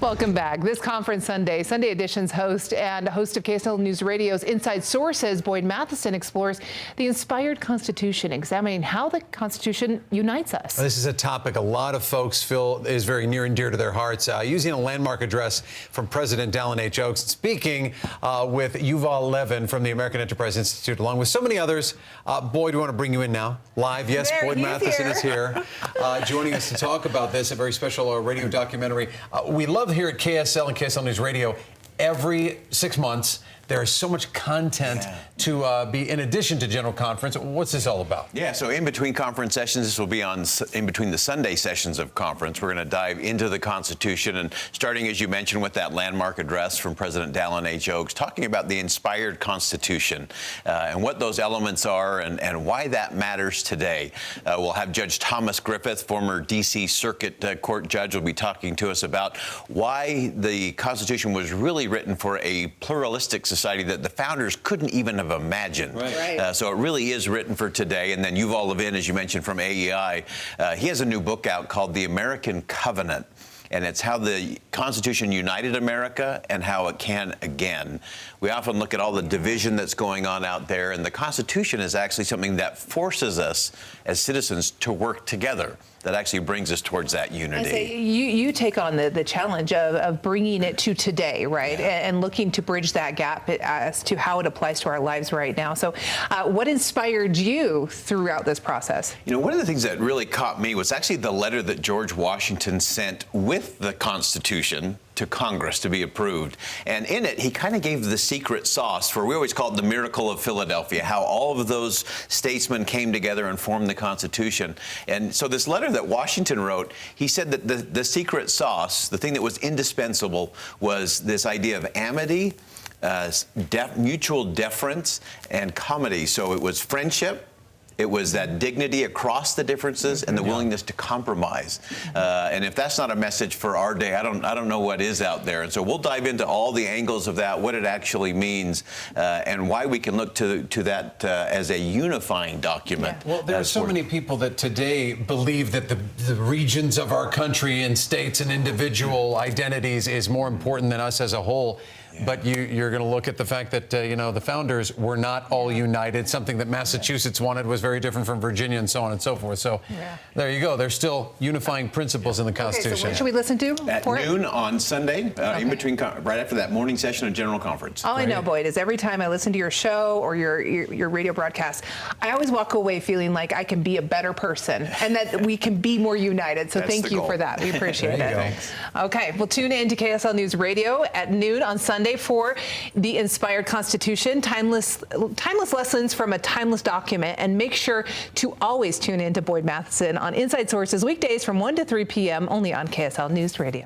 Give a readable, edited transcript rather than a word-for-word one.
Welcome back. This Conference Sunday Edition's host and host of KSL Newsradio's Inside Sources, Boyd Matheson, explores the inspired Constitution, examining how the Constitution unites us. This is a topic a lot of folks feel is very near and dear to their hearts. Using a landmark address from President Dallin H. Oaks, speaking with Yuval Levin from the American Enterprise Institute, along with so many others. Boyd, we want to bring you in now, live. Yes, Boyd Matheson is here, joining us to talk about this, a very special radio documentary. We love here at KSL and KSL Newsradio, every 6 months, there's so much content to be in addition to General Conference. What's this all about? Yeah, so in between conference sessions, this will be in between the Sunday sessions of conference. We're going to dive into the Constitution and starting, as you mentioned, with that landmark address from President Dallin H. Oaks, talking about the inspired Constitution and what those elements are and why that matters today. We'll have Judge Thomas Griffith, former D.C. Circuit Court judge, will be talking to us about why the Constitution was really written for a pluralistic society that the founders couldn't even have imagined. Right. So it really is written for today. And then Yuval Levin, as you mentioned, from AEI, he has a new book out called The American Covenant. And it's how the Constitution united America and how it can again. We often look at all the division that's going on out there, and the Constitution is actually something that forces us as citizens to work together. That actually brings us towards that unity. I say you take on the challenge of bringing it to today, right? Yeah. And looking to bridge that gap as to how it applies to our lives right now. So what inspired you throughout this process? You know, one of the things that really caught me was actually the letter that George Washington sent with the Constitution to Congress to be approved. And in it, he kind of gave the secret sauce for, we always call it the miracle of Philadelphia, how all of those statesmen came together and formed the Constitution. And so this letter that Washington wrote, he said that the secret sauce, the thing that was indispensable, was this idea of amity, mutual deference, and comity. So it was friendship, it was that dignity across the differences and the willingness to compromise. And if that's not a message for our day, I don't know what is out there. And so we'll dive into all the angles of that, what it actually means, and why we can look to that as a unifying document. Yeah. Well, there are so many people that today believe that the regions of our country and states and individual identities is more important than us as a whole. Yeah. But you're going to look at the fact that, the founders were not all united. Something that Massachusetts wanted was very different from Virginia and so on and so forth. So there you go. There's still unifying principles in the Constitution. Okay, so what should we listen to? At noon on Sunday, in between, right after that morning session of General Conference. All I know, Boyd, is every time I listen to your show or your radio broadcast, I always walk away feeling like I can be a better person and that we can be more united. So thank you for that. We appreciate it. Thanks. Okay, well, tune in to KSL News Radio at noon on Sunday for the Inspired Constitution, timeless lessons from a timeless document, and make sure to always tune in to Boyd Matheson on Inside Sources weekdays from 1 to 3 p.m. only on KSL News Radio.